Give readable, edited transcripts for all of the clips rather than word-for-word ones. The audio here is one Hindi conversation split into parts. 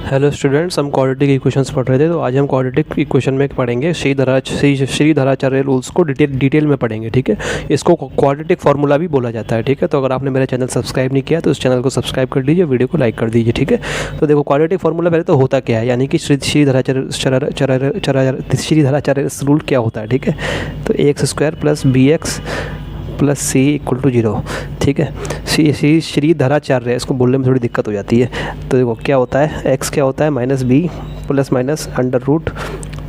हेलो स्टूडेंट्स, हम क्वाड्रेटिक इक्वेशंस पढ़ रहे थे। तो आज हम क्वाड्रेटिक इक्वेशन में पढ़ेंगे श्रीधराचार्य रूल्स को डिटेल में पढ़ेंगे। ठीक है, इसको क्वाड्रेटिक फार्मूला भी बोला जाता है। ठीक है, तो अगर आपने मेरा चैनल सब्सक्राइब नहीं किया तो इस चैनल को सब्सक्राइब कर लीजिए, वीडियो को लाइक कर दीजिए। ठीक है, तो देखो क्वाड्रेटिक फार्मूला पहले तो होता क्या है, यानी कि श्रीधराचार्य रूल क्या होता है। ठीक है, तो ax² + bx + c = 0। ठीक है, श्रीधराचार्य, इसको बोलने में थोड़ी दिक्कत हो जाती है। तो देखो क्या होता है, x क्या होता है -b ±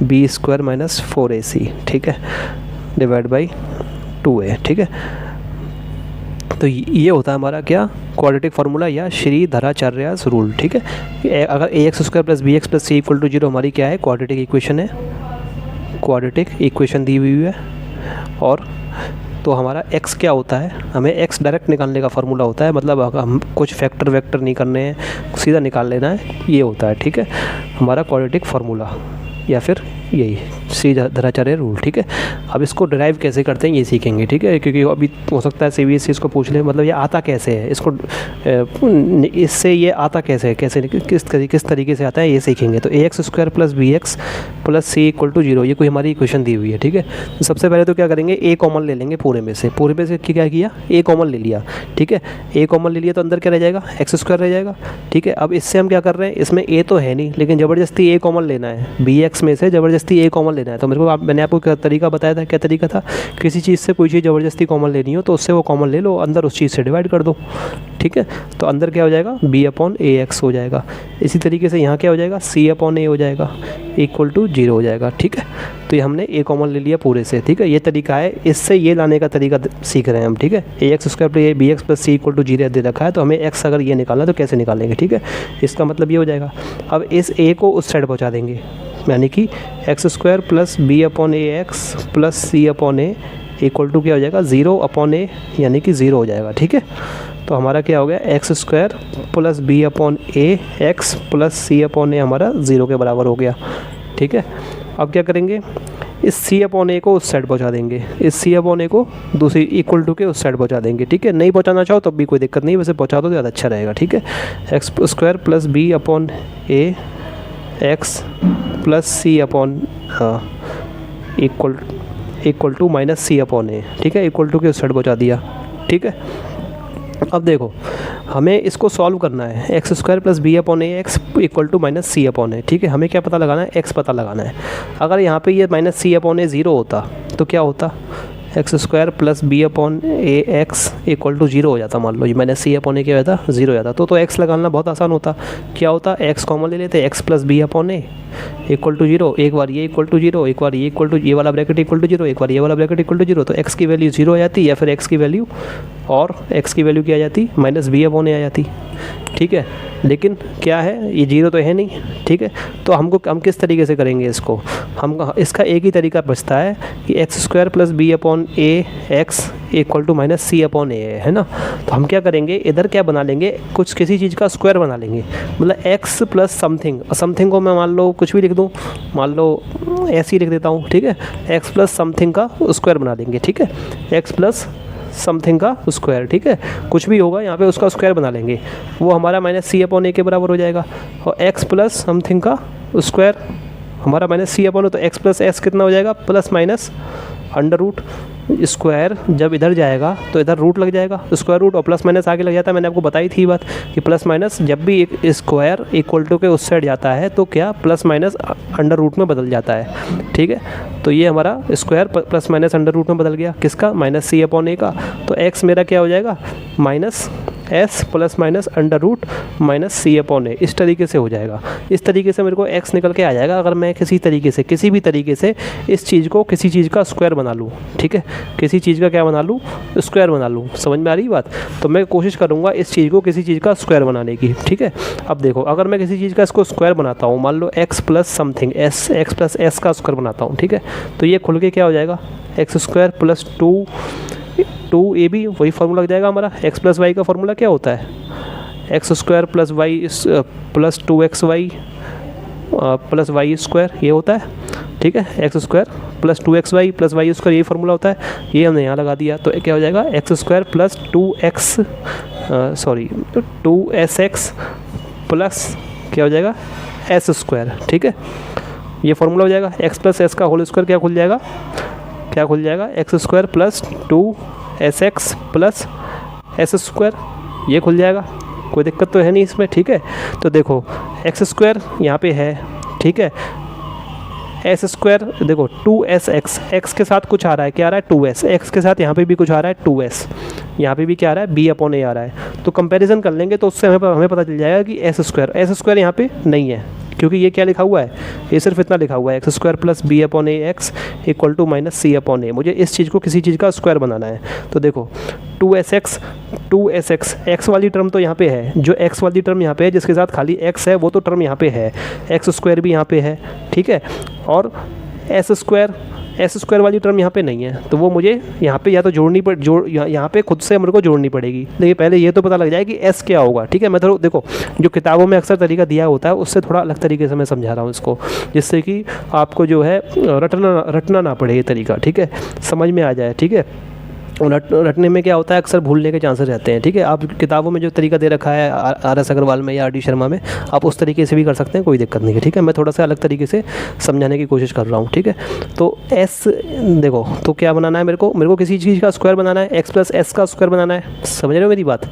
√b² - 4ac। ठीक है, /2a। ठीक है, तो ये होता है हमारा क्या, क्वाड्रेटिक फार्मूला या श्रीधराचार्य रूल। ठीक है, अगर ax² + bx + c = 0 हमारी क्या है, क्वाड्रेटिक इक्वेशन है, क्वाड्रेटिक इक्वेशन दी हुई है। और तो हमारा x क्या होता है, हमें x डायरेक्ट निकालने का फार्मूला होता है, मतलब हम कुछ फैक्टर वेक्टर नहीं करने हैं, सीधा निकाल लेना है, ये होता है। ठीक है, हमारा क्वाड्रेटिक फार्मूला या फिर यही श्रीधराचार्य रूल। ठीक है, अब इसको डिराइव कैसे करते हैं ये सीखेंगे। ठीक है, क्योंकि अभी हो सकता है CBSE इसको पूछ ले, मतलब ये आता कैसे है, इसको इससे ये आता कैसे है, कैसे किस तरीके से आता है ये सीखेंगे। तो ax² + bx + c = 0 ये कोई हमारी इक्वेशन दी हुई है। ठीक है, तो सबसे पहले तो क्या करेंगे, a कॉमन ले लेंगे पूरे में से क्या किया, a कॉमन ले लिया। ठीक है, a कॉमन ले लिया तो अंदर क्या रह जाएगा, x² रह जाएगा। ठीक है, अब इससे हम क्या कर रहे हैं, इसमें a तो है नहीं, लेकिन ज़बरदस्ती a कॉमन लेना है, bx में से ज़बरदस्ती a कॉमन लेना है। तो मैंने आपको क्या तरीका बताया था, क्या तरीका था, किसी चीज़ से कोई चीज़ ज़बरदस्ती कॉमन लेनी हो तो उससे वो कॉमन ले लो, अंदर उस चीज़ से डिवाइड कर दो। ठीक है, तो अंदर क्या हो जाएगा, b/ax हो जाएगा। इसी तरीके से यहाँ क्या हो जाएगा, c/a हो जाएगा, = 0 हो जाएगा। ठीक है, तो ये हमने a कॉमन ले लिया पूरे से। ठीक है, ये तरीका है, इससे ये लाने का तरीका सीख रहे हैं हम। ठीक है, ax² + bx + c = 0 दे रखा है, तो हमें x अगर ये निकालना तो कैसे निकालेंगे। ठीक है, इसका मतलब ये हो जाएगा, अब इस a को उस साइड पहुँचा देंगे, यानी कि x² + b/ax + c/a = क्या हो जाएगा, 0/a, यानी कि 0 हो जाएगा। ठीक है, तो हमारा क्या हो गया, x² + b/ax + c/a हमारा 0 के बराबर हो गया। ठीक है, अब क्या करेंगे, इस c/a को उस साइड पहुंचा देंगे, इस c/a को दूसरी = के उस साइड पहुंचा देंगे। ठीक है, नहीं पहुंचाना चाहो तब भी कोई दिक्कत नहीं, वैसे पहुंचा दो तो ज़्यादा अच्छा रहेगा। ठीक है, x² + b/ax + c/a = -c/a। ठीक है, = के उस साइड पहुंचा दिया। ठीक है, अब देखो हमें इसको सॉल्व करना है, x² + b/ax = -c/a। ठीक है, हमें क्या पता लगाना है, x पता लगाना है। अगर यहाँ पे ये -c/a 0 होता तो क्या होता, x² + b/ax = 0 हो जाता। मान लो ये -c/a क्या होता, 0 हो जाता। तो x लगाना बहुत आसान होता, क्या होता, x कॉमन ले लेते, x + b/a = 0, एक बार ये = 0, एक बार ये वाला ब्रैकेट = 0, एक बार ये वाला ब्रैकेट = 0, तो x की वैल्यू 0 आ जाती, या फिर x की वैल्यू क्या आ जाती, -b/a आ जाती। ठीक है, लेकिन क्या है, ये 0 तो है नहीं। ठीक है, तो हम किस तरीके से करेंगे इसको, इसका एक ही तरीका बचता है कि x² + b/ax = -c/a है ना। तो हम क्या करेंगे, इधर क्या बना लेंगे, किसी चीज़ का स्क्वायर बना लेंगे, मतलब x + समथिंग को मैं मान लो कुछ भी लिख दूँ, मान लो ऐसे ही लिख देता हूँ। ठीक है, x + समथिंग का स्क्वायर बना देंगे। ठीक है, x + समथिंग का स्क्वायर। ठीक है, कुछ भी होगा यहाँ पे उसका स्क्वायर बना लेंगे, वो हमारा -c/a के बराबर हो जाएगा। और x + समथिंग का स्क्वायर हमारा -c/a, तो x + s कितना हो जाएगा, +√, स्क्वायर जब इधर जाएगा तो इधर रूट लग जाएगा, स्क्वायर रूट, और +- आगे लग जाता है। मैंने आपको बताई थी बात कि +- जब भी एक स्क्वायर = के उस साइड जाता है तो क्या +- में बदल जाता है। ठीक है, तो ये हमारा स्क्वायर +- में बदल गया, किसका, -c/a का। तो x मेरा क्या हो जाएगा, -s ± -c/a, इस तरीके से हो जाएगा। इस तरीके से मेरे को x निकल के आ जाएगा, अगर मैं किसी भी तरीके से इस चीज़ को किसी चीज़ का स्क्वायर बना लूँ। ठीक है, किसी चीज़ का क्या बना लूँ, स्क्वायर बना लूँ। समझ में आ रही बात, तो मैं कोशिश करूँगा इस चीज़ को किसी चीज़ का स्क्वायर बनाने की। ठीक है, अब देखो अगर मैं किसी चीज़ का इसको स्क्वायर बनाता हूँ, मान लो x + समथिंग x + s का स्क्वायर बनाता हूँ। ठीक है, तो ये खुल के क्या हो जाएगा, x² + 2ab, वही फार्मूला लग जाएगा हमारा। x + y का फार्मूला क्या होता है, x² + y + 2xy + y², ये होता है। ठीक है, x² + 2xy + y², ये फार्मूला होता है, ये हमने यहाँ लगा दिया। तो क्या हो जाएगा, x² + 2sx प्लस क्या हो जाएगा एस स्क्वायर, ठीक है। ये फॉर्मूला हो जाएगा एक्स प्लस एस का होल स्क्वायर क्या खुल जाएगा, क्या खुल जाएगा, x square plus 2SX plus S square, ये खुल जाएगा। कोई दिक्कत तो है नहीं इसमें, ठीक है। तो देखो एक्स स्क्वायर यहाँ पे है, ठीक है, एस स्क्वायर देखो 2SX, एक्स के साथ कुछ आ रहा है, क्या आ रहा है 2S, एक्स के साथ यहाँ पे भी कुछ आ रहा है 2S, यहाँ पे भी क्या आ रहा है B/A आ रहा है। तो कंपैरिजन कर लेंगे तो उससे हमें पता चल जाएगा कि एस स्क्वायर यहाँ पे नहीं है, क्योंकि ये क्या लिखा हुआ है, ये सिर्फ इतना लिखा हुआ है x square plus B/AX equal to minus C/A। मुझे इस चीज़ को किसी चीज़ का स्क्वायर बनाना है। तो देखो 2SX एक्स वाली टर्म तो यहाँ पे है, जो एक्स वाली टर्म यहाँ पे है जिसके साथ खाली एक्स है वो तो टर्म यहाँ पे है, एक्स स्क्वायर भी यहाँ पे है, ठीक है, और एस स्क्वायर वाली टर्म यहाँ पे नहीं है। तो वो मुझे यहाँ पे या तो यहाँ पे खुद से मेरे को जोड़नी पड़ेगी। देखिए पहले ये तो पता लग जाए कि एस क्या होगा, ठीक है। मैं थोड़ा देखो जो किताबों में अक्सर तरीका दिया होता है उससे थोड़ा अलग तरीके से मैं समझा रहा हूँ इसको, जिससे कि आपको जो है रटना ना पड़े ये तरीका, ठीक है, समझ में आ जाए, ठीक है। रटने में क्या होता है अक्सर भूलने के चांसेस रहते हैं, ठीक है। आप किताबों में जो तरीका दे रखा है RS अग्रवाल में या RD शर्मा में, आप उस तरीके से भी कर सकते हैं, कोई दिक्कत नहीं है, ठीक है। मैं थोड़ा सा अलग तरीके से समझाने की कोशिश कर रहा हूँ, ठीक है। तो S देखो तो क्या बनाना है मेरे को किसी चीज़ का स्क्वायर बनाना है, एक्स प्लस एस का स्क्वायर बनाना है, समझ रहे हो मेरी बात।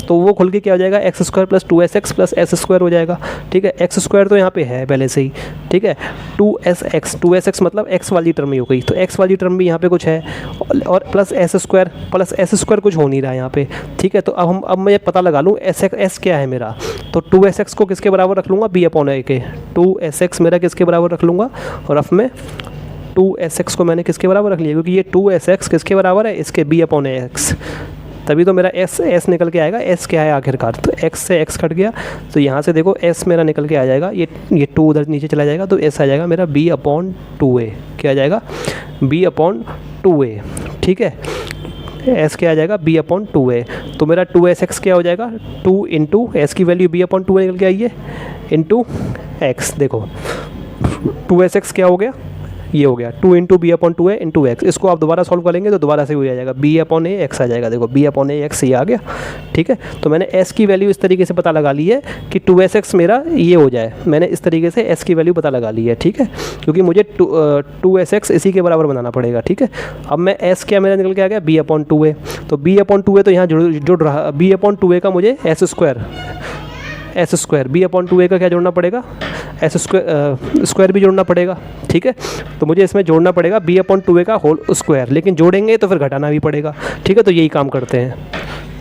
तो वो खुल के क्या हो जाएगा, x square plus 2SX plus S square हो जाएगा, ठीक है। एक्स स्क्वायर तो यहाँ पे है पहले से ही, ठीक है। 2SX मतलब एक्स वाली टर्म ही हो गई, तो एक्स वाली टर्म भी यहाँ पे कुछ है, और प्लस एस स्क्वायर कुछ हो नहीं रहा है यहाँ पे, ठीक है। तो अब मैं पता लगा लूँ एस क्या है मेरा। तो 2SX को किसके बराबर रख लूँगा, B/A के। 2SX मेरा किसके बराबर रख लूँगा, और अब में 2SX को मैंने किसके बराबर रख लिया, क्योंकि ये 2SX किसके बराबर है, इसके B/X, तभी तो मेरा एस निकल के आएगा। एस क्या है आखिरकार, तो एक्स से एक्स कट गया, तो यहाँ से देखो एस मेरा निकल के आ जाएगा, ये 2 उधर नीचे चला जाएगा, तो एस आ जाएगा मेरा B/2A, क्या आ जाएगा B/2A, ठीक है। एस क्या आ जाएगा B/2A, तो मेरा 2SX क्या हो जाएगा, 2 इंटू एस की वैल्यू B/2A निकल के आई है इंटू एक्स। देखो 2SX क्या हो गया, ये हो गया 2 इंटू B/2A इंटू एक्स। इसको आप दोबारा सॉल्व करेंगे तो दोबारा से वही आ जाएगा B/AX आ जाएगा। देखो B/AX ये आ गया, ठीक है। तो मैंने S की वैल्यू इस तरीके से पता लगा ली है कि 2SX मेरा ये हो जाए, मैंने इस तरीके से S की वैल्यू पता लगा ली है, ठीक है, क्योंकि मुझे 2SX इसी के बराबर बनाना पड़ेगा, ठीक है। अब मैं S क्या मेरा निकल के आ गया B/2A, तो B/2A तो यहाँ जुड़ रहा, B/2A का मुझे एस स्क्वायर B/2A का क्या जोड़ना पड़ेगा, एस स्क्वायर भी जोड़ना पड़ेगा, ठीक है। तो मुझे इसमें जोड़ना पड़ेगा B/2A का होल स्क्वायर, लेकिन जोड़ेंगे तो फिर घटाना भी पड़ेगा, ठीक है। तो यही काम करते हैं।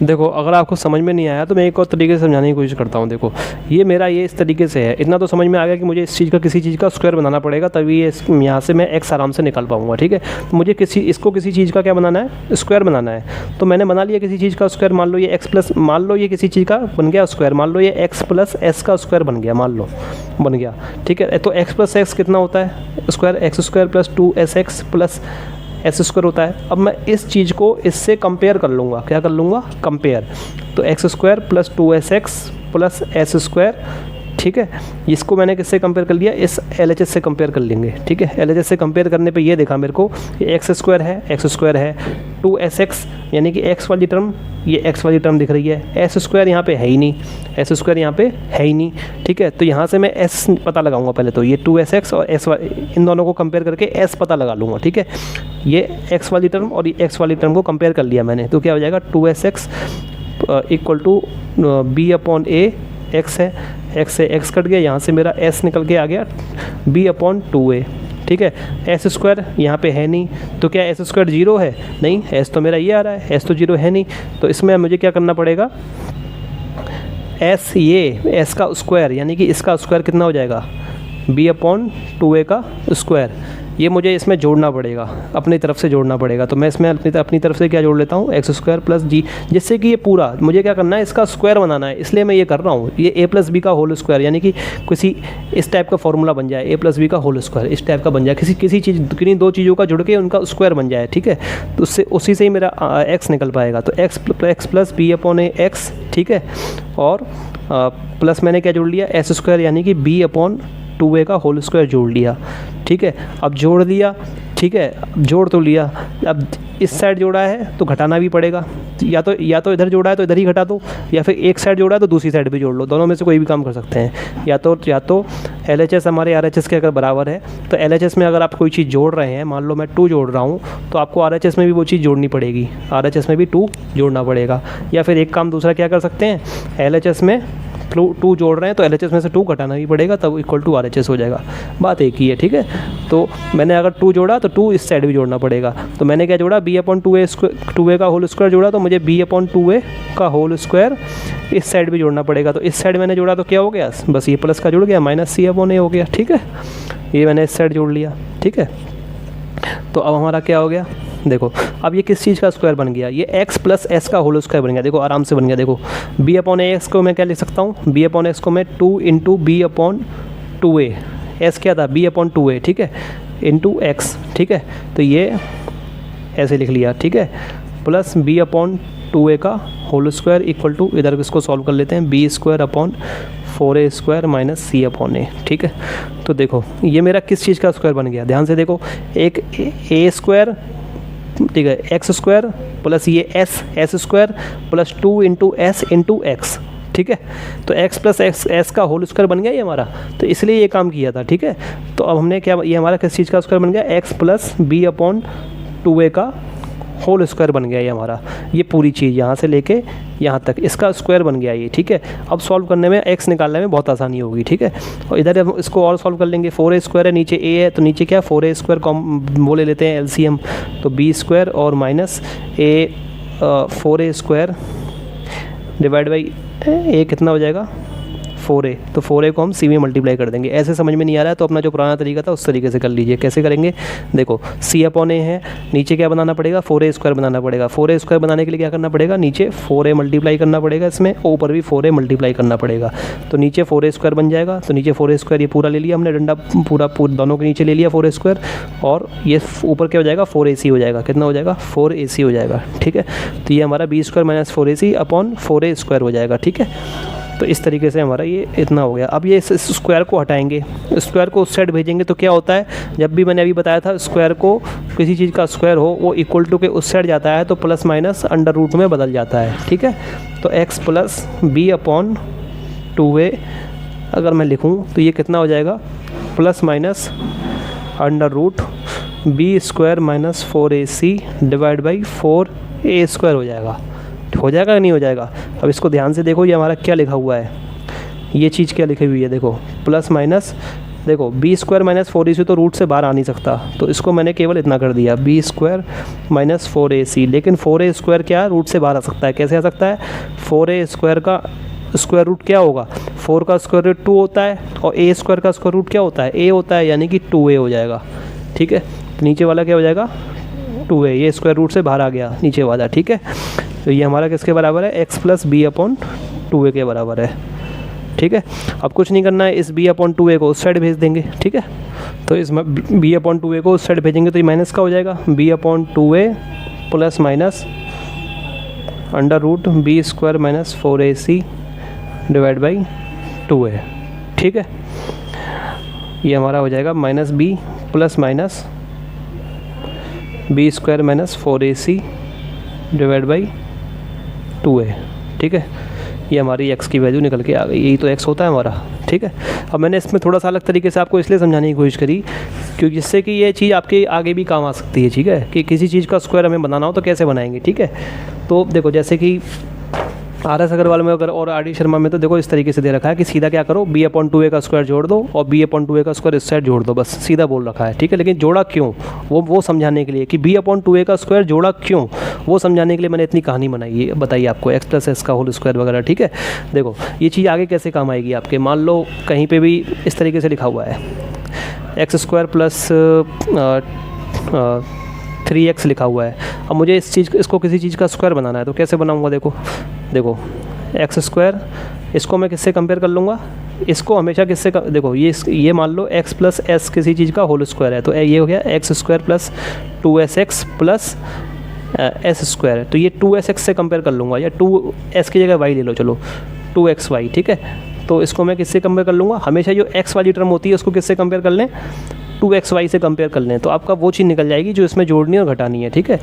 देखो अगर आपको समझ में नहीं आया तो मैं एक और तरीके से समझाने की कोशिश करता हूँ। देखो ये मेरा ये इस तरीके से है, इतना तो समझ में आ गया कि मुझे इस चीज़ का किसी चीज़ का स्क्वायर बनाना पड़ेगा, तभी ये यहाँ से मैं एक्स आराम से निकाल पाऊँगा, ठीक है। तो मुझे इसको किसी चीज़ का क्या बनाना है, स्क्वायर बनाना है। तो मैंने बना लिया किसी चीज़ का स्क्वायर, मान लो ये एक्स प्लस, मान लो ये किसी चीज़ का बन गया स्क्वायर, मान लो ये एक्स प्लस एस का स्क्वायर बन गया, मान लो बन गया, ठीक है। तो एक्स प्लस एक्स कितना होता है square, x square plus 2SX plus S square होता है। अब मैं इस चीज़ को इससे कंपेयर कर लूँगा, क्या कर लूँगा, कंपेयर। तो x square plus 2SX plus S square, ठीक है। इसको मैंने किससे कंपेयर कर लिया, इस LHS से कंपेयर कर लेंगे, ठीक है। LHS से कंपेयर करने पे ये देखा मेरे को कि एक्स स्क्वायर है 2SX यानी कि एक्स वाली टर्म, ये एक्स वाली टर्म दिख रही है, एस स्क्वायर यहाँ पे है ही नहीं, एस स्क्वायर यहाँ पे है ही नहीं, ठीक है। तो यहाँ से मैं एस पता लगाऊंगा पहले, तो ये 2SX और एस, इन दोनों को कंपेयर करके एस पता लगा लूँगा, ठीक है। ये एक्स वाली टर्म और ये एक्स वाली टर्म को कंपेयर कर लिया मैंने, तो क्या हो जाएगा 2SX equal to B/A, X है, एक्स से एक्स कट गया, यहाँ से मेरा एस निकल के आ गया B/2A, ठीक है। एस स्क्वायर यहाँ पे है नहीं, तो क्या एस स्क्वायर 0 है, नहीं, एस तो मेरा ये आ रहा है, एस तो 0 है नहीं, तो इसमें मुझे क्या करना पड़ेगा, एस ये एस का स्क्वायर यानी कि इसका स्क्वायर कितना हो जाएगा B/2A का स्क्वायर, ये मुझे इसमें जोड़ना पड़ेगा, अपनी तरफ से जोड़ना पड़ेगा। तो मैं इसमें अपनी तरफ से क्या जोड़ लेता हूँ, एक्स स्क्वायर प्लस जी, जिससे कि ये पूरा मुझे क्या करना है, इसका स्क्वायर बनाना है, इसलिए मैं ये कर रहा हूँ। ये A प्लस बी का होल स्क्वायर यानी कि किसी इस टाइप का फॉर्मूला बन जाए, A प्लस बी का होल स्क्वायर इस टाइप का बन जाए, किसी चीज़ किन्हीं दो चीज़ों का जुड़ के उनका स्क्वायर बन जाए, ठीक है। तो उससे उसी से ही मेरा एक्स निकल पाएगा। तो एक्स प्लस B/A, ठीक है, और प्लस मैंने क्या जोड़ लिया, एस स्क्वायर यानी कि B/2A का होल स्क्वायर जोड़ लिया, ठीक है। अब जोड़ दिया, ठीक है, जोड़ तो लिया, अब इस साइड जोड़ा है तो घटाना भी पड़ेगा, या तो इधर जोड़ा है तो इधर ही घटा दो, या फिर एक साइड जोड़ा है तो दूसरी साइड भी जोड़ लो, दोनों में से कोई भी काम कर सकते हैं। या तो LHS हमारे RHS के अगर बराबर है तो LHS में अगर आप कोई चीज़ जोड़ रहे हैं, मान लो मैं 2 जोड़ रहा हूँ, तो आपको RHS में भी वो चीज़ जोड़नी पड़ेगी, RHS में भी 2 जोड़ना पड़ेगा। या फिर एक काम दूसरा क्या कर सकते हैं, LHS में 2 जोड़ रहे हैं तो LHS में से 2 घटाना भी पड़ेगा, तब इक्वल टू RHS हो जाएगा। बात एक ही है, ठीक है। तो मैंने अगर 2 जोड़ा तो 2 इस साइड भी जोड़ना पड़ेगा। तो मैंने क्या जोड़ा, b/2a का होल स्क्वायर जोड़ा, तो मुझे b/2a का होल स्क्वायर इस साइड भी जोड़ना पड़ेगा। तो इस साइड मैंने जोड़ा तो क्या हो गया, बस ये प्लस का जुड़ गया, -c/a हो गया, ठीक है। ये मैंने इस साइड जोड़ लिया, ठीक है। तो अब हमारा क्या हो गया, देखो अब ये किस चीज़ का स्क्वायर बन गया, ये x + s का होल स्क्वायर बन गया। देखो आराम से बन गया। देखो b/x को मैं क्या लिख सकता हूँ, b/x को मैं 2 × b/2a, s क्या था b/2a, ठीक है, इंटू x, ठीक है। तो ये ऐसे लिख लिया, ठीक है, प्लस b/2a का होल स्क्वायर इक्वल टू, इधर इसको सॉल्व कर लेते हैं, b²/4a² - c/a, ठीक है। तो देखो ये मेरा किस चीज़ का स्क्वायर बन गया, ध्यान से देखो, एक a², ठीक है, x² प्लस ये s² प्लस 2 × s × x, ठीक है। तो x + s का होल स्क्वायर बन गया ये हमारा, तो इसलिए ये काम किया था, ठीक है। तो अब हमने क्या, ये हमारा किस चीज़ का स्क्वायर बन गया, x + b/2a का होल स्क्वायर बन गया ये हमारा, ये पूरी चीज़ यहाँ से लेके यहाँ तक इसका स्क्वायर बन गया ये, ठीक है। अब सॉल्व करने में x निकालने में बहुत आसानी होगी, ठीक है। और इधर हम इसको और सॉल्व कर लेंगे, 4a² है, नीचे a है, तो नीचे क्या, 4a² वो ले लेते हैं LCM, तो b² और minus a 4a² divide by a कितना हो जाएगा, 4a। तो 4a को हम c में मल्टीप्लाई कर देंगे। ऐसे समझ में नहीं आ रहा है तो अपना जो पुराना तरीका था उस तरीके से कर लीजिए। कैसे करेंगे, देखो c/a है, नीचे क्या बनाना पड़ेगा, 4a² बनाना पड़ेगा। 4a² बनाने के लिए क्या करना पड़ेगा, नीचे 4a मल्टीप्लाई करना पड़ेगा इसमें, ऊपर भी 4a मल्टीप्लाई करना पड़ेगा। तो नीचे 4a² बन जाएगा, तो नीचे 4a² ये पूरा ले लिया हमने, डंडा पूरा दोनों के नीचे ले लिया 4a², और ये ऊपर क्या हो जाएगा, 4ac हो जाएगा। कितना हो जाएगा, 4ac हो जाएगा, ठीक है। तो ये हमारा b² - 4ac/4a² हो जाएगा, ठीक है। तो इस तरीके से हमारा ये इतना हो गया। अब ये इस स्क्वायर को हटाएंगे, स्क्वायर को उस साइड भेजेंगे, तो क्या होता है, जब भी मैंने अभी बताया था स्क्वायर को, किसी चीज़ का स्क्वायर हो वो इक्वल टू के उस साइड जाता है तो प्लस माइनस अंडर रूट में बदल जाता है, ठीक है। तो x + b/2a अगर मैं लिखूँ तो ये कितना हो जाएगा, plus minus under root b² - 4ac divide by 4a² हो जाएगा। हो जाएगा नहीं हो जाएगा। अब इसको ध्यान से देखो, ये हमारा क्या लिखा हुआ है, ये चीज़ क्या लिखी हुई है, देखो प्लस माइनस, देखो b² - 4ac तो रूट से बाहर आ नहीं सकता, तो इसको मैंने केवल इतना कर दिया, b² - 4ac। लेकिन 4a² क्या रूट से बाहर आ सकता है, कैसे आ सकता है, 4a² का स्क्वायर रूट क्या होगा, 4 का स्क्वायर रूट 2 होता है, और a² का स्क्वायर रूट क्या होता है, a होता है, यानी कि 2a हो जाएगा, ठीक है। तो नीचे वाला क्या हो जाएगा, 2a, ये स्क्वायर रूट से बाहर आ गया नीचे वाला, ठीक है। तो ये हमारा किसके बराबर है, x + b/2a के बराबर है, ठीक है। अब कुछ नहीं करना है, इस b/2a को उस साइड भेज देंगे, ठीक है। तो इस b/2a को उस साइड भेजेंगे तो ये माइनस का हो जाएगा, b/2a plus minus under root b² - 4ac divide by 2a, ठीक है। ये हमारा हो जाएगा -b plus minus b² - 4ac divide by 2a, ठीक है। ये हमारी x की वैल्यू निकल के आ गई, यही तो x होता है हमारा, ठीक है। अब मैंने इसमें थोड़ा सा अलग तरीके से आपको इसलिए समझाने की कोशिश करी क्योंकि जिससे कि ये चीज़ आपके आगे भी काम आ सकती है, ठीक है, कि किसी चीज़ का स्क्वायर हमें बनाना हो तो कैसे बनाएंगे, ठीक है। तो देखो जैसे कि RS अग्रवाल में अगर और RD शर्मा में तो देखो इस तरीके से दे रखा है कि सीधा क्या करो, b/2a का स्क्वायर जोड़ दो और b/2a का स्क्वायर इस साइड जोड़ दो, बस सीधा बोल रखा है, ठीक है। लेकिन जोड़ा क्यों, वो समझाने के लिए कि b/2a का स्क्वायर जोड़ा क्यों, वो समझाने के लिए मैंने इतनी कहानी बनाई है, बताइए आपको, x + s का होल स्क्वायर वगैरह, ठीक है। देखो ये चीज़ आगे कैसे काम आएगी आपके, मान लो कहीं पर भी इस तरीके से लिखा हुआ है x² + 3x लिखा हुआ है। अब मुझे इसको किसी चीज़ का स्क्वायर बनाना है तो कैसे बनाऊंगा, देखो x², इसको मैं किससे कंपेयर कर लूँगा, इसको हमेशा किससे देखो ये मान लो x + s किसी चीज़ का होल स्क्वायर है, तो ये हो गया x² + 2sx + s², तो ये 2sx से कंपेयर कर लूँगा, या 2s की जगह y ले लो, चलो 2xy, ठीक है। तो इसको मैं किससे कंपेयर कर लूँगा, हमेशा जो x वाली टर्म होती है उसको किससे कंपेयर कर लें, 2xy से कंपेयर कर लें, तो आपका वो चीज़ निकल जाएगी जो इसमें जोड़नी और घटानी है, ठीक है।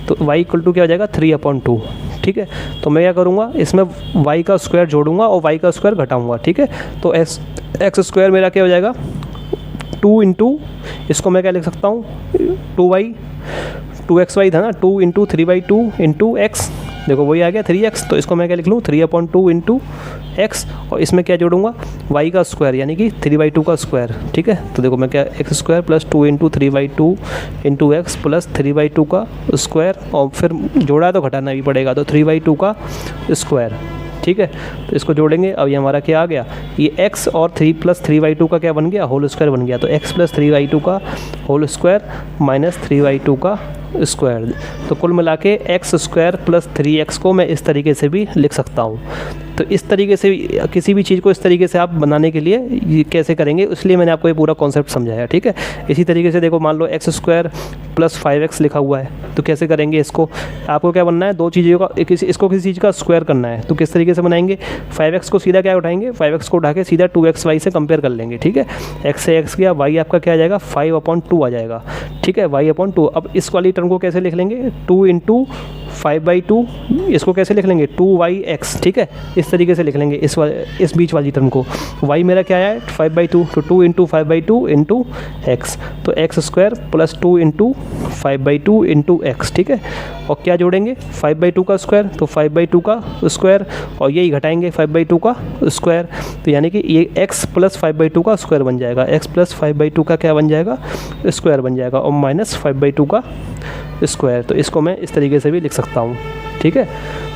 तो y इक्वल टू क्या हो जाएगा 3/2, ठीक है। तो मैं क्या करूँगा, इसमें y का स्क्वायर जोड़ूंगा और y का स्क्वायर घटाऊंगा, ठीक है। तो एक्स स्क्वायर मेरा क्या हो जाएगा 2 इंटू, इसको मैं क्या लिख सकता हूँ 2xy था ना, 2 इंटू 3/2 इंटू एक्स, देखो वही आ गया 3x। तो इसको मैं क्या लिख लूँ 3/2 इंटू एक्स, और इसमें क्या जोड़ूंगा y का स्क्वायर यानी कि 3/2 का स्क्वायर, ठीक है। तो देखो मैं क्या x square plus 2 into 3/2 into x plus 3/2 का स्क्वायर, और फिर जोड़ा तो घटाना भी पड़ेगा, तो 3/2 का स्क्वायर, ठीक है। तो इसको जोड़ेंगे, अब ये हमारा क्या आ गया, ये x और 3 प्लस 3/2 का क्या बन गया, होल स्क्वायर बन गया। तो x प्लस 3/2 का होल स्क्वायर माइनस 3/2 का स्क्वायर। तो कुल मिला के एक्स स्क्वायर प्लस 3x को मैं इस तरीके से भी लिख सकता हूँ। तो इस तरीके से किसी भी चीज़ को इस तरीके से आप बनाने के लिए ये कैसे करेंगे, इसलिए मैंने आपको ये पूरा कॉन्सेप्ट समझाया, ठीक है। इसी तरीके से देखो मान लो एक्स स्क्वायर प्लस 5x लिखा हुआ है, तो कैसे करेंगे इसको, आपको क्या बनना है, दो चीज़ों का इसको किसी चीज़ का स्क्वायर करना है। तो किस तरीके से बनाएंगे, 5x को सीधा क्या उठाएंगे, 5x को उठा के सीधा 2xy से कंपेयर कर लेंगे, ठीक है। x से x गया, y आपका क्या आ जाएगा 5/2 आ जाएगा, ठीक है, y/2। अब इस वाली टर्म को कैसे लिख लेंगे 2 इंटू 5/2, इसको कैसे लिख लेंगे 2yx, ठीक है, इस तरीके से लिख लेंगे इस बीच वाली टर्म को। y मेरा क्या है 5/2, तो 2 इंटू 5/2 इंटू एक्स, तो x square plus 2 into 5/2 into x, ठीक है। और क्या जोड़ेंगे 5/2 का स्क्वायर, तो 5/2 का स्क्वायर, और यही घटाएंगे 5/2 का स्क्वायर, तो यानी कि ये x प्लस 5/2 का स्क्वायर बन जाएगा, x प्लस 5/2 का क्या बन जाएगा स्क्वायर बन जाएगा, और माइनस 5/2 का स्क्वायर। तो इसको मैं इस तरीके से भी लिख सकता हूँ, ठीक है।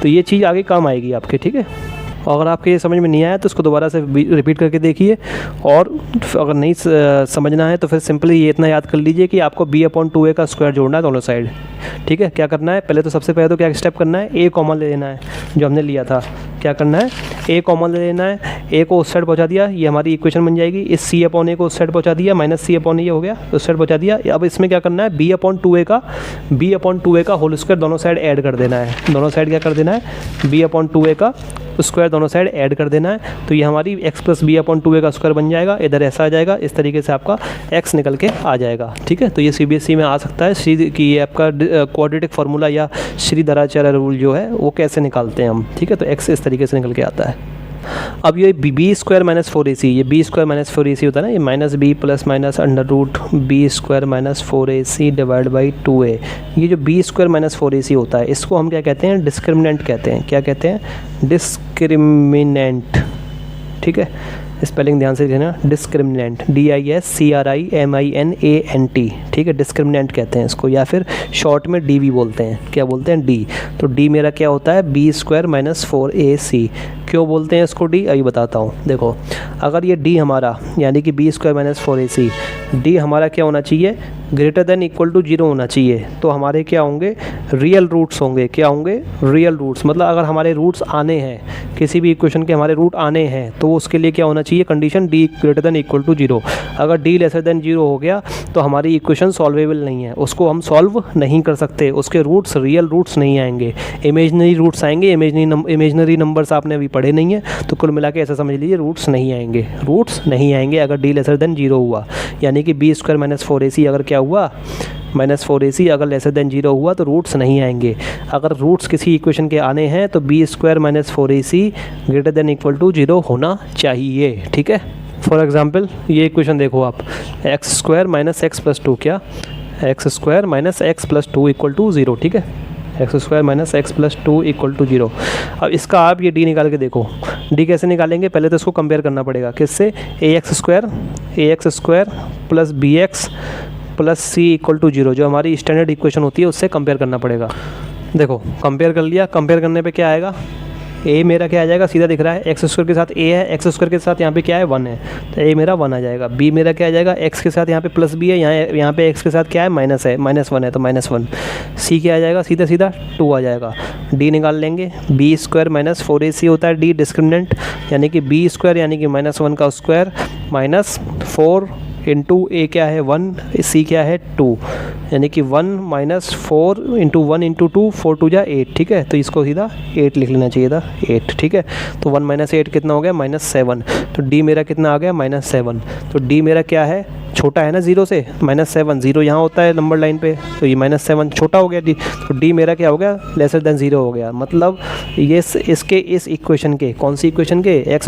तो ये चीज़ आगे काम आएगी आपके, ठीक है। और अगर आपके ये समझ में नहीं आया तो इसको दोबारा से रिपीट करके देखिए, और अगर नहीं समझना है तो फिर सिंपली ये इतना याद कर लीजिए कि आपको b/2a का स्क्वायर जोड़ना है दोनों साइड, ठीक है। क्या करना है, पहले तो सबसे पहले तो क्या स्टेप करना है, a कॉमन ले लेना है, जो हमने लिया था। क्या करना है, a कॉमन ले लेना है, a को उस साइड पहुंचा दिया, ये हमारी इक्वेशन बन जाएगी। इस c/a को उस साइड पहुंचा दिया, माइनस c/a हो गया, उस साइड पहुंचा दिया। अब इसमें क्या करना है, b/2a का होल स्क्वायर दोनों साइड ऐड कर देना है, दोनों साइड क्या कर देना है b/2a का स्क्वायर दोनों साइड ऐड कर देना है। तो ये हमारी x प्लस b/2a का स्क्वायर बन जाएगा, इधर ऐसा आ जाएगा, इस तरीके से आपका x निकल के आ जाएगा, ठीक है। तो ये CBSE में आ सकता है श्री कि ये आपका क्वाड्रेटिक फार्मूला या श्रीधराचार्य रूल जो है वो कैसे निकालते हैं हम, ठीक है। तो x इस तरीके से निकल के आता है। अब ये b स्क्वायर माइनस 4ac, ये b स्क्वायर माइनस 4ac होता है ना, ये minus b plus minus under root b square minus 4ac divide by 2a। ये जो b स्क्वायर माइनस 4ac होता है, इसको हम क्या कहते हैं, डिस्क्रिमिनेंट कहते हैं। क्या कहते हैं, डिस्क्रिमिनेंट, ठीक है। स्पेलिंग ध्यान से लिखना, डिस्क्रिमिनेंट, DISCRIMINANT, ठीक है, डिस्क्रिमिनेंट कहते हैं इसको, या फिर शॉर्ट में DV बोलते हैं। क्या बोलते हैं, D। तो D मेरा क्या होता है b स्क्वायर माइनस 4ac। क्यों बोलते हैं इसको D, अभी बताता हूँ। देखो अगर ये D हमारा यानी कि b square minus 4ac, D हमारा क्या होना चाहिए, ग्रेटर देन इक्वल टू 0 होना चाहिए। तो हमारे क्या होंगे, रियल रूट्स होंगे। क्या होंगे, रियल रूट्स, मतलब अगर हमारे रूट्स आने हैं, किसी भी इक्वेशन के हमारे रूट आने हैं, तो उसके लिए क्या होना चाहिए, condition D greater than equal to 0। अगर D लेसर देन 0 हो गया तो हमारी इक्वेशन सॉल्वेबल नहीं है, उसको हम सॉल्व नहीं कर सकते, उसके रूट्स रियल रूट्स नहीं आएंगे, इमेजनरी रूट्स आएंगे। इमेजनरी नंबर्स आपने अभी पढ़े नहीं है, तो कुल मिला के ऐसा समझ लीजिए रूट्स नहीं आएंगे, रूट्स नहीं आएंगे अगर D लेसर देन 0 हुआ। यानी कि b स्क्वायर माइनस 4ac अगर क्या हुआ, माइनस 4ac अगर लेसर देन 0 हुआ तो रूट्स नहीं आएंगे। अगर रूट्स किसी इक्वेशन के आने हैं तो b square minus 4ac greater than equal to 0 होना चाहिए, ठीक है। फॉर एग्जांपल ये इक्वेशन देखो आप, x square minus x plus 2, क्या x square minus x plus 2 equal to 0, ठीक है, x square minus x plus 2 equal to 0। अब इसका आप ये D निकाल के देखो, D कैसे निकालेंगे, पहले तो इसको कंपेयर करना पड़ेगा किससे, ax square plus bx plus c equal to 0, जो हमारी स्टैंडर्ड इक्वेशन होती है उससे कंपेयर करना पड़ेगा। देखो कंपेयर कर लिया, कंपेयर करने पे क्या आएगा, a मेरा क्या आ जाएगा, सीधा दिख रहा है एक्स स्क्वायर के साथ a है, एक्स स्क्वायर के साथ यहाँ पे क्या है 1 है, तो a मेरा 1 आ जाएगा। b मेरा क्या आ जाएगा, x के साथ यहाँ पे प्लस b है, यहाँ पे x के साथ क्या है माइनस है, -1 है तो -1। c क्या आ जाएगा, सीधा सीधा 2 आ जाएगा। d निकाल लेंगे, b स्क्वायर माइनस 4ac होता है d डिस्क्रिमिनेंट, यानी कि b स्क्वायर यानी कि -1 का स्क्वायर माइनस 4 इंटू a क्या है 1, c क्या है 2, यानी कि 1 माइनस 4 इंटू 1 इंटू 2, 4 2 जा 8, ठीक है। तो इसको सीधा 8 लिख लेना चाहिए था, 8, ठीक है। तो 1 माइनस 8 कितना हो गया, -7। तो d मेरा कितना आ गया, -7। तो d मेरा क्या है छोटा है ना ज़ीरो से, -7, ज़ीरो यहाँ होता है नंबर लाइन पे, तो ये -7 छोटा हो गया डी, तो डी मेरा क्या हो गया, लेसर देन ज़ीरो हो गया। मतलब ये इसके इस इक्वेशन के, कौन सी इक्वेशन के, x² -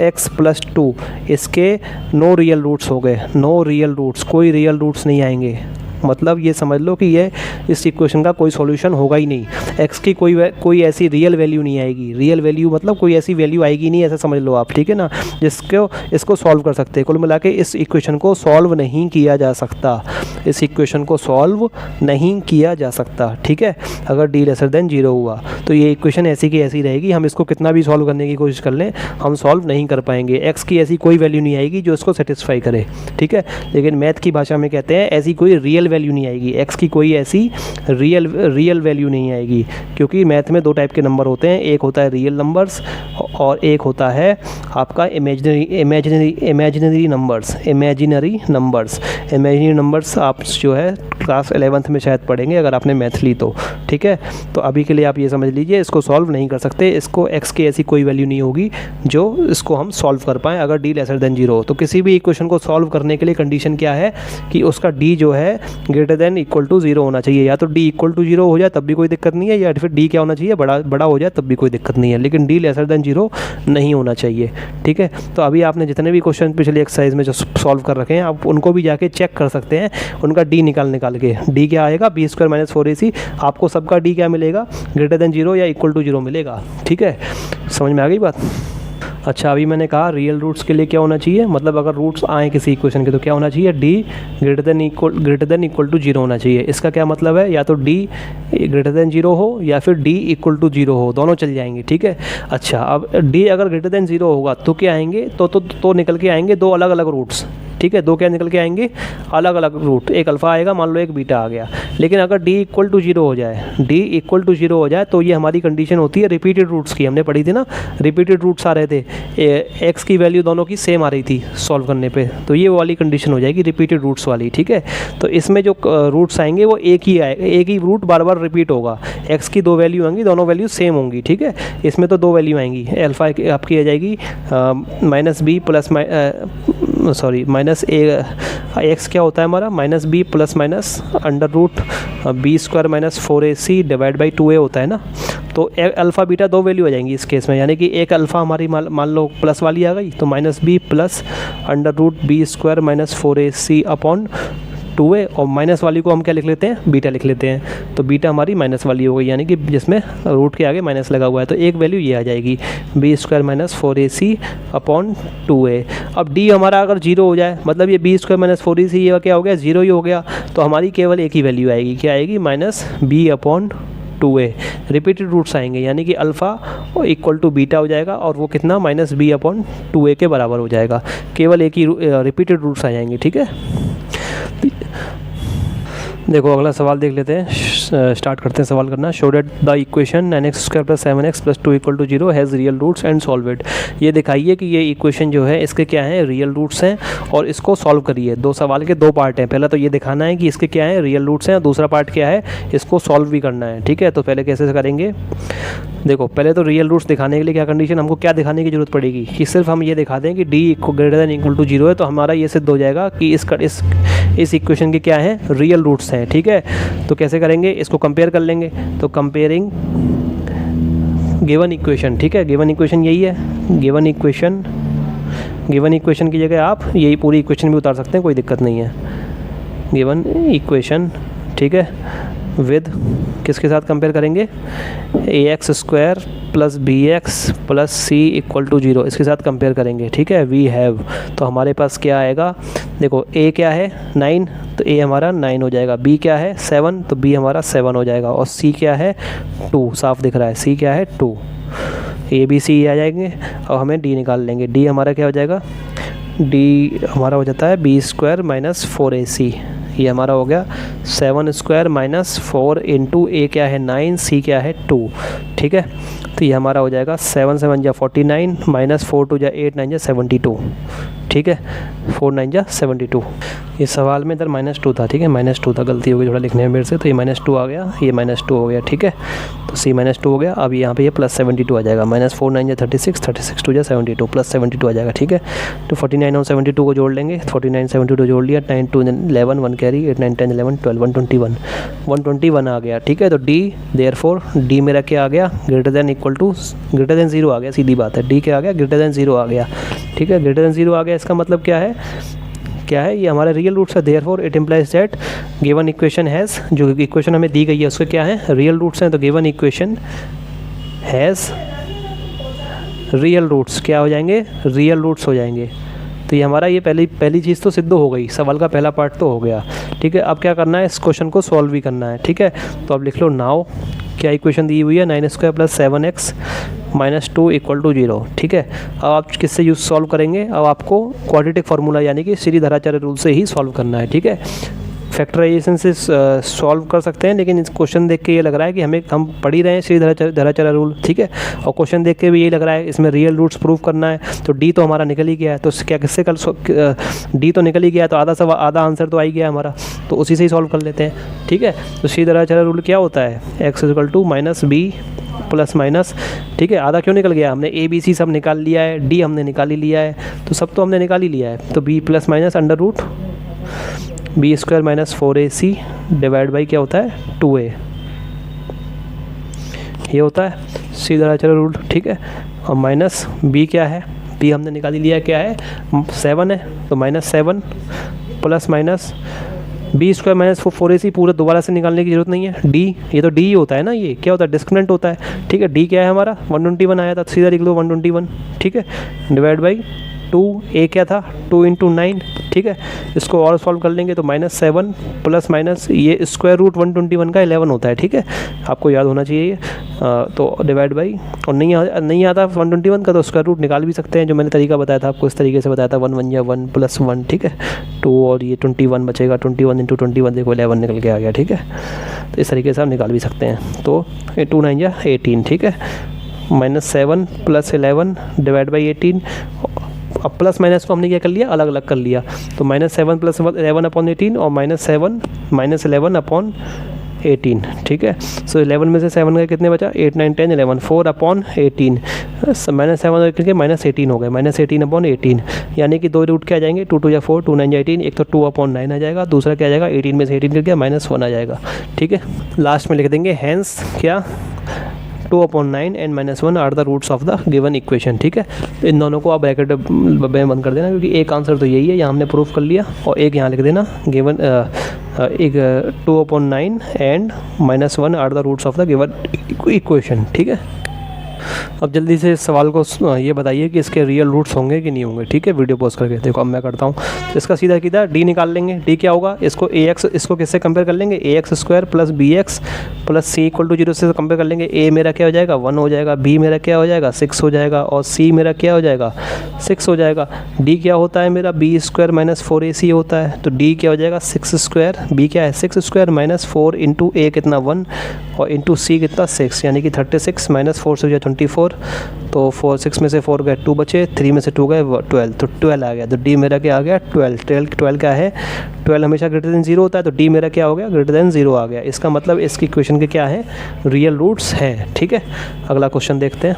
x + 2, इसके नो रियल रूट्स हो गए, नो रियल रूट्स, कोई रियल रूट्स नहीं आएंगे। मतलब ये समझ लो कि ये इस इक्वेशन का कोई सॉल्यूशन होगा ही नहीं। x की कोई ऐसी रियल वैल्यू नहीं आएगी, रियल वैल्यू मतलब कोई ऐसी वैल्यू आएगी नहीं, ऐसा समझ लो आप, ठीक है ना, जिसको इसको सॉल्व कर सकते हैं। कुल मिला के इस इक्वेशन को सॉल्व नहीं किया जा सकता, इस इक्वेशन को सॉल्व नहीं किया जा सकता, ठीक है। अगर d लेसर देन 0 हुआ तो ये इक्वेशन ऐसी की ऐसी रहेगी, हम इसको कितना भी सॉल्व करने की कोशिश कर लें हम सॉल्व नहीं कर पाएंगे। x की ऐसी कोई वैल्यू नहीं आएगी जो इसको सेटिस्फाई करे, ठीक है। लेकिन मैथ की भाषा में कहते हैं ऐसी कोई रियल वैल्यू नहीं आएगी, x की कोई ऐसी रियल वैल्यू नहीं आएगी, क्योंकि मैथ में दो टाइप के नंबर होते हैं, एक होता है रियल नंबर्स और एक होता है आपका इमेजिनरी नंबर्स आप जो है क्लास 11th में शायद पढ़ेंगे अगर आपने मैथ ली तो, ठीक है। तो अभी के लिए आप ये समझ लीजिए इसको सॉल्व नहीं कर सकते, इसको x की ऐसी कोई वैल्यू नहीं होगी जो इसको हम सॉल्व कर पाएँ अगर d लेसर देन 0 हो। तो किसी भी इक्वेशन को सॉल्व करने के लिए कंडीशन क्या है कि उसका d जो है ग्रेटर देन इक्वल टू 0 होना चाहिए, या तो d इक्वल टू 0 हो जाए तब भी कोई दिक्कत नहीं है, या फिर d क्या होना चाहिए, बड़ा हो जाए तब भी कोई दिक्कत नहीं है, लेकिन d लेसर देन 0 नहीं होना चाहिए, ठीक है। तो अभी आपने जितने भी क्वेश्चन पिछले एक्सरसाइज में जो सॉल्व कर रखे हैं आप उनको भी जाके चेक कर सकते हैं, उनका d निकाल के d क्या आएगा, b² - 4ac, आपको सबका d क्या मिलेगा, ग्रेटर देन 0 या इक्वल टू 0 मिलेगा, ठीक है। समझ में आ गई बात। अच्छा, अभी मैंने कहा रियल रूट्स के लिए क्या होना चाहिए, मतलब अगर रूट्स आए किसी इक्वेशन के तो क्या होना चाहिए, d greater than equal to 0 होना चाहिए। इसका क्या मतलब है, या तो d ग्रेटर देन 0 हो या फिर d इक्वल टू 0 हो, दोनों चल जाएंगे, ठीक है। अच्छा, अब d अगर ग्रेटर देन 0 होगा तो क्या आएंगे, तो निकल के आएंगे दो अलग अलग रूट्स, ठीक है। दो क्या निकल के आएंगे, अलग अलग रूट, एक अल्फ़ा आएगा, मान लो एक बीटा आ गया। लेकिन अगर d इक्वल टू 0 हो जाए, d इक्वल टू 0 हो जाए तो ये हमारी कंडीशन होती है रिपीटेड रूट्स की, हमने पढ़ी थी ना, रिपीटेड रूट्स आ रहे थे, x की वैल्यू दोनों की सेम आ रही थी सॉल्व करने पे, तो ये वाली कंडीशन हो जाएगी रिपीटेड रूट्स वाली, ठीक है। तो इसमें जो रूट्स आएंगे वो एक ही रूट बार बार रिपीट होगा, x की दो वैल्यू होंगी, दोनों वैल्यू सेम होंगी, ठीक है। इसमें तो दो वैल्यू आएंगी, अल्फ़ा आपकी आ जाएगी x क्या होता है हमारा, -b ± under root b² - 4ac divide by 2a होता है ना। तो अल्फ़ा बीटा दो वैल्यू आ जाएंगी इस केस में, यानी कि एक अल्फ़ा हमारी मान लो प्लस वाली आ गई तो -b under root b² - 4ac upon 2a, और माइनस वाली को हम क्या लिख लेते हैं, बीटा लिख लेते हैं, तो बीटा हमारी माइनस वाली हो गई, यानी कि जिसमें रूट के आगे माइनस लगा हुआ है, तो एक वैल्यू ये आ जाएगी b² - 4ac अपॉन 2a। अब d हमारा अगर 0 हो जाए, मतलब ये b² - 4ac ये क्या हो गया, 0 ही हो गया, तो हमारी केवल एक ही वैल्यू आएगी, क्या आएगी, -b upon 2a। Repeated roots आएंगे, यानी कि अल्फ़ा इक्वल टू बीटा हो जाएगा और वो कितना, -b अपॉन 2a के बराबर हो जाएगा, केवल एक ही रिपीटेड रूट्स आ जाएंगे, ठीक है। देखो अगला सवाल देख लेते हैं, स्टार्ट करते हैं सवाल करना। Show that the equation 9x² + 7x + 2 = 0 has real roots and solve it. ये दिखाइए कि ये इक्वेशन जो है इसके क्या है, रियल रूट्स हैं और इसको सॉल्व करिए। दो सवाल के दो पार्ट हैं, पहला तो ये दिखाना है कि इसके क्या है, रियल रूट्स हैं, और दूसरा पार्ट क्या है, इसको सॉल्व भी करना है, ठीक है। तो पहले कैसे करेंगे, देखो पहले तो रियल रूट्स दिखाने के लिए क्या कंडीशन, हमको क्या दिखाने की ज़रूरत पड़ेगी कि सिर्फ हम ये दिखा दें कि d > 0 है, तो हमारा ये सिद्ध हो जाएगा कि इस इक्वेशन के क्या है, रियल रूट्स हैं, ठीक है। तो कैसे करेंगे, इसको कंपेयर कर लेंगे, तो कंपेयरिंग गिवन इक्वेशन, ठीक है। गिवन इक्वेशन यही है, गिवन इक्वेशन की जगह आप यही पूरी इक्वेशन भी उतार सकते हैं, कोई दिक्कत नहीं है। गिवन इक्वेशन, ठीक है, विद किसके साथ कंपेयर करेंगे, ax² + bx + c = 0, इसके साथ कंपेयर करेंगे, ठीक है। वी हैव, तो हमारे पास क्या आएगा, देखो a क्या है 9, तो a हमारा 9 हो जाएगा, b क्या है 7, तो b हमारा 7 हो जाएगा, और c क्या है 2, साफ दिख रहा है, c क्या है 2, a b c आ जाएंगे, और हमें d निकाल लेंगे। d हमारा क्या हो जाएगा, d हमारा हो जाता है b² - 4ac, ये हमारा हो गया 7² - 4 × a क्या है 9, c क्या है 2, ठीक है। तो ये हमारा हो जाएगा 7 × 7 = 49 -4 × 2 = 8 9 = 72, ठीक है, 4 9 जा 72। इस सवाल में इधर -2 था, ठीक है, -2 था, गलती हो गई थोड़ा लिखने में मेरे से, तो ये -2 आ गया, ये -2 हो गया, ठीक है, तो C -2 हो गया। अब यहाँ पे ये +72 आ जाएगा, -4 9 जा 36, 36 2 जा 72, +72 आ जाएगा, ठीक है। तो 49 और 72 को जोड़ लेंगे, 49 72 जोड़ लिया, 9 2 11, 1 कैरी, 8 9 10 11 12, 121 आ गया, ठीक है। तो D देयरफॉर D मेरा क्या आ गया, ग्रेटर देन 0 आ गया, सीधी बात है, D क्या आ गया, ग्रेटर देन 0 आ गया, ठीक है, ग्रेटर देन 0 आ गया। इसका मतलब क्या है ये हमारा रियल रूट्स है, therefore it implies that given equation has, जो इक्वेशन हमें दी गई है उसके क्या है, रियल रूट्स हैं, तो given equation has real roots, क्या हो जाएंगे, रियल रूट्स हो जाएंगे। तो ये हमारा ये पहली चीज़ तो सिद्ध हो गई, सवाल का पहला पार्ट तो हो गया, ठीक है। अब क्या करना है, इस क्वेश्चन को सॉल्व भी करना है, ठीक है। तो अब लिख लो नाउ, क्या इक्वेशन दी हुई है, 9² + 7x - 2 = 0, ठीक है। अब आप किससे यूज़ सॉल्व करेंगे, अब आपको क्वाड्रेटिक फार्मूला यानी कि श्रीधराचार्य रूल से ही सॉल्व करना है, ठीक है। फैक्टराइजेशन से सॉल्व कर सकते हैं, लेकिन इस क्वेश्चन देख के ये लग रहा है कि हम पढ़ ही रहे हैं श्रीधराचार्य रूल, ठीक है, और क्वेश्चन देख के भी यही लग रहा है इसमें रियल रूट्स प्रूव करना है। तो डी तो हमारा निकल ही गया है, तो क्या किससे कल डी तो निकल ही गया, तो आधा आंसर तो आ ही गया हमारा, तो उसी से ही सॉल्व कर लेते हैं, ठीक है। तो श्रीधराचार्य रूल क्या होता है, x = -b ±, ठीक है। आधा क्यों निकल गया, हमने a b c सब निकाल लिया है, d हमने निकाल ही लिया है, तो सब तो हमने निकाल ही लिया है, तो b ± √b² - 4ac divide by क्या होता है 2a, ये होता है श्रीधराचार्य रूल, ठीक है। और माइनस b क्या है, b हमने निकाल ही लिया है, क्या है 7 है, तो -7 ± b² - 4ac पूरा दोबारा से निकालने की जरूरत नहीं है। d, ये तो d ही होता है ना, ये क्या होता है, डिस्क्रिमिनेंट होता है, ठीक है। d क्या है हमारा 121 आया था, सीधा लिख लो 121, ठीक है, डिवाइड बाई 2, a क्या था 2 × 9, ठीक है। इसको और सॉल्व कर लेंगे तो -7 ± ये √121 का 11 होता है, ठीक है, आपको याद होना चाहिए ये। तो डिवाइड बाई, और नहीं आता 121 का तो स्क्वायर रूट निकाल भी सकते हैं, जो मैंने तरीका बताया था आपको, इस तरीके से बताया था, 1 1 या 1 + 1, ठीक है, 2 और ये 21 बचेगा, 21 × 21 देखो 11 निकल के आ गया, ठीक है। तो इस तरीके से हम निकाल भी सकते हैं, तो 2 9 या 18, ठीक है, -7 + 11 डिवाइड बाई 18। अब प्लस माइनस को हमने क्या कर लिया, अलग अलग कर लिया, तो -7 + 11/18 और -7 - 11/18, ठीक है। सो 11 में से 7 का कितने बचा, 8 9 10 11, 4/18, -7 करके -18 हो गए, -18/18, यानी कि 2 रूट क्या आ जाएंगे, 2 2 या 4, 2 9 या 18, एक तो 2/9 आ जाएगा, दूसरा क्या आ जाएगा, 18 में से 18 करके -1 आ जाएगा, ठीक है। लास्ट में लिख देंगे हैंस क्या 2/9 and -1 are the roots of the given equation, ठीक है। तो इन दोनों को आप ब्रैकेट में बंद कर देना, क्योंकि एक आंसर तो यही है, यहाँ हमने प्रूफ कर लिया, और एक यहाँ लिख देना गिवन एक 2/9 and -1 are the roots of the given equation, ठीक है। अब जल्दी से इस सवाल को ये बताइए कि इसके रियल रूट्स होंगे कि नहीं होंगे, ठीक है, वीडियो पॉज करके देखो। अब मैं करता हूँ, तो इसका सीधा डी निकाल लेंगे, डी क्या होगा, इसको इसको किससे कंपेयर कर लेंगे, ax² + bx + c = 0 से कंपेयर कर लेंगे। a मेरा क्या हो जाएगा 1 हो जाएगा, b मेरा क्या हो जाएगा 6 हो जाएगा, और c मेरा क्या हो जाएगा 6 हो जाएगा। d क्या होता है मेरा b² - 4ac होता है, तो d क्या हो जाएगा 6², b क्या है 6² - 4 × a कितना 1 और × c कितना 6, यानी कि 36 - 4 से 24, तो 6 में से 4 गए 2 बचे, 3 में से 2 गए 12, तो 12 आ गया। तो डी मेरा क्या आ गया 12 क्या है 12 हमेशा ग्रेटर देन 0 होता है, तो डी मेरा क्या हो गया ग्रेटर देन 0 आ गया। इसका मतलब इसकी इक्वेशन के क्या है रियल रूट्स हैं, ठीक है। अगला क्वेश्चन देखते हैं,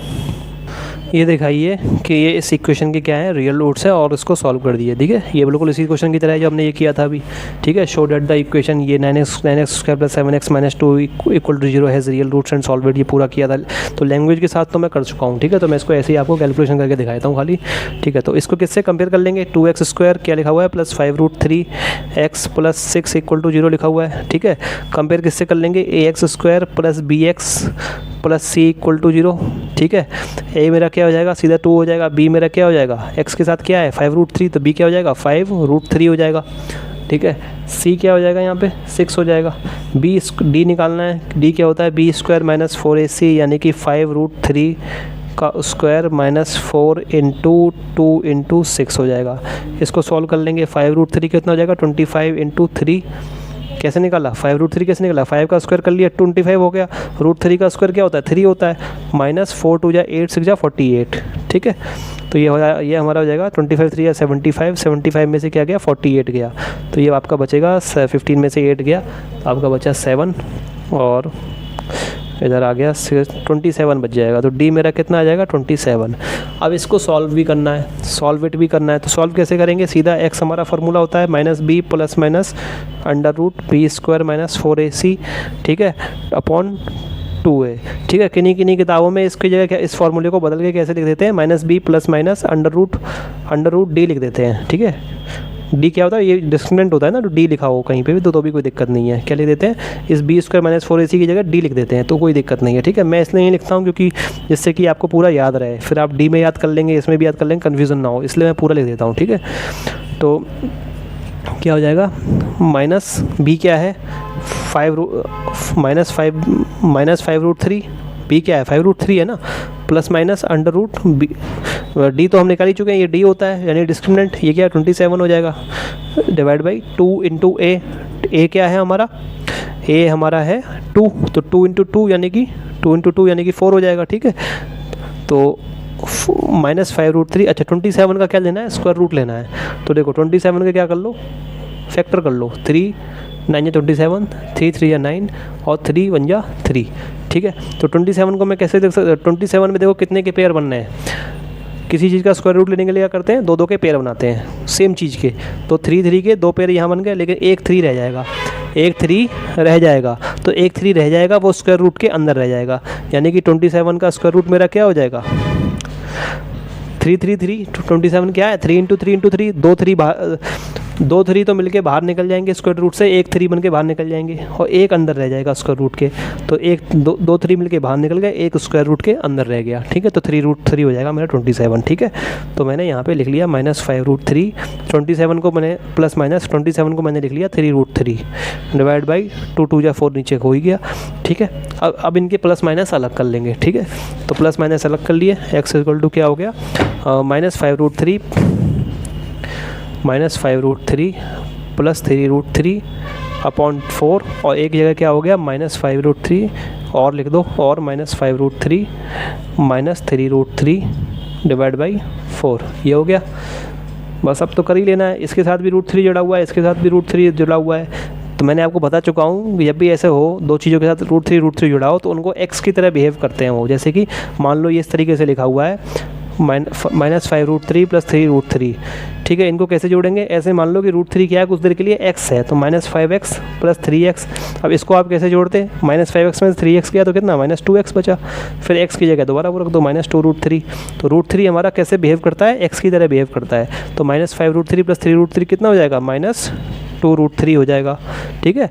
ये दिखाइए कि ये इस इक्वेशन के क्या है रियल रूट्स है और इसको सॉल्व कर दिए, ठीक है। ये बिल्कुल इसी क्वेश्चन की तरह है जो हमने ये किया था अभी, ठीक है। शो दैट द इक्वेशन ये 9x² + 7x - 2 = 0 has real roots and solve it, ये पूरा किया था। तो लैंग्वेज के साथ तो मैं कर चुका हूँ, ठीक है। तो मैं इसको ऐसे ही आपको कैलकुलेशन करके दिखाता हूँ खाली, ठीक है। तो इसको किससे कंपेयर कर लेंगे, 2x² क्या लिखा हुआ है +5√3x + 6 = 0 लिखा हुआ है, ठीक है। कंपेयर किससे कर लेंगे ax² + bx + c = 0, ठीक है। a मेरा क्या हो जाएगा सीधा 2 हो जाएगा, b मेरा क्या हो जाएगा x के साथ क्या है 5√3, तो b क्या हो जाएगा 5√3 हो जाएगा, ठीक है। c क्या हो जाएगा यहाँ पे 6 हो जाएगा। d निकालना है, d क्या होता है b² - 4ac, यानी कि 5√3 का स्क्वायर -4 × 2 × 6 हो जाएगा। इसको सॉल्व कर लेंगे, 5√3 कितना हो जाएगा 25 × 3 कैसे निकाला, 5√3 कैसे निकाला, 5 का स्क्वायर कर लिया 25 हो गया, √3 का स्क्वायर क्या होता है 3 होता है, -4 2 8 6 48, ठीक है। तो ये हमारा हो जाएगा 25 3 75, 75 में से क्या गया 48 गया, तो ये आपका बचेगा 15 में से 8 गया, तो आपका बचा 7 और इधर आ गया 27 बच जाएगा। तो डी मेरा कितना आ जाएगा 27। अब इसको सॉल्व भी करना है, सॉल्वेट भी करना है, तो सॉल्व कैसे करेंगे, सीधा x हमारा फार्मूला होता है -b + √b² - 4ac, ठीक है, अपॉन 2a, ठीक है। किन्हीं किताबों में इसकी जगह क्या इस फार्मूले को बदल के कैसे लिख देते हैं -b + √d लिख देते हैं, ठीक है। डी क्या होता है, ये डिस्क्रिमिनेंट होता है ना, तो डी लिखा हो कहीं पे भी तो भी कोई दिक्कत नहीं है, क्या लिख देते हैं, इस b² - 4ac की जगह डी लिख देते हैं, तो कोई दिक्कत नहीं है, ठीक है। मैं इसलिए नहीं लिखता हूँ क्योंकि जिससे कि आपको पूरा याद रहे, फिर आप डी में याद कर लेंगे, इसमें भी याद कर लेंगे, कन्फ्यूज़न ना हो, इसलिए मैं पूरा लिख देता हूँ, ठीक है। तो क्या हो जाएगा, -b क्या है -5√3, b क्या है 5√3 है ना, +- डी तो हम निकाल ही चुके हैं, ये डी होता है यानी डिस्क्रिमिनेंट, ये क्या 27 हो जाएगा, डिवाइड बाई 2 × a, a क्या है हमारा, a हमारा है 2, तो 2 × 2 यानी कि 2 × 2 यानी कि 4 हो जाएगा, ठीक है। तो -5√3, अच्छा 27 का क्या लेना है, स्क्वायर रूट लेना है, तो देखो 27 का क्या कर लो, फैक्टर कर लो, 3 9 × 27, 3 3 × 9 और 3 1 × 3, ठीक है। तो 27 को मैं कैसे देख सकता, 27 में देखो कितने के पेयर बनने हैं, किसी चीज़ का स्क्वायर रूट लेने के लिए क्या करते हैं, 2 के पेयर बनाते हैं सेम चीज़ के, तो 3 3 के 2 पेयर यहाँ बन गए, लेकिन एक 3 रह जाएगा, एक 3 रह जाएगा, तो एक 3 रह जाएगा वो स्क्वायर रूट के अंदर रह जाएगा, यानी कि 27 का स्क्वायर रूट मेरा क्या हो जाएगा 3 3 3, 27 क्या है 3 × 3 × 3, 2 3 तो मिलके बाहर निकल जाएंगे स्क्वायर रूट से, एक 3 बन के बाहर निकल जाएंगे और एक अंदर रह जाएगा स्क्वायर रूट के, तो एक 2 3 मिलके बाहर निकल गए, एक स्क्वायर रूट के अंदर रह गया, ठीक है। तो 3√3 हो जाएगा मेरा 27, ठीक है। तो मैंने यहाँ पे लिख लिया -5√3, 27 को मैंने +- को मैंने लिख लिया 3√3, डिवाइड बाई 2 2 4 नीचे हो ही गया, ठीक है। अब इनके +- अलग कर लेंगे, ठीक है। तो +- अलग कर लिए, x = क्या हो गया -5√3 + 3√3 अपॉन 4, और एक जगह क्या हो गया -5√3 और लिख दो, और -5√3 - 3√3 डिवाइड बाई 4, ये हो गया। बस अब तो कर ही लेना है, इसके साथ भी √3 जुड़ा हुआ है, इसके साथ भी √3 जुड़ा हुआ है, तो मैंने आपको बता चुका हूँ जब भी ऐसे हो दो चीज़ों के साथ √3 जुड़ा हो तो उनको x की तरह बिहेव करते हैं वो, जैसे कि मान लो ये इस तरीके से लिखा हुआ है -5√3 + 3√3, ठीक है। इनको कैसे जोड़ेंगे, ऐसे मान लो कि √3 क्या है, कुछ देर के लिए x है, तो -5x + 3x, अब इसको आप कैसे जोड़ते हैं, -5x में 3x किया तो कितना -2x बचा, फिर x की जगह दोबारा वो रख दो -2√3, तो √3 हमारा कैसे बिहेव करता है, x की तरह बिहेव करता है, तो -5√3 + 3√3 कितना हो जाएगा -2√3 हो जाएगा, ठीक है,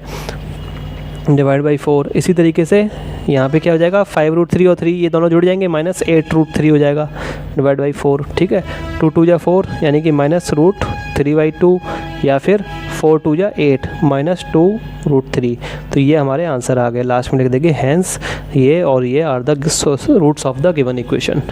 डिवाइड बाई 4। इसी तरीके से यहाँ पे क्या हो जाएगा 5√3 और 3 ये दोनों जुड़ जाएंगे, -8√3 हो जाएगा, डिवाइड बाई 4, ठीक है। 2 2 × 4 यानी कि -√3/2 या फिर 4 2 × 8 -2√3, तो ये हमारे आंसर आ गए। लास्ट में लिख देंगे हैंस ये और ये are the roots of the given equation.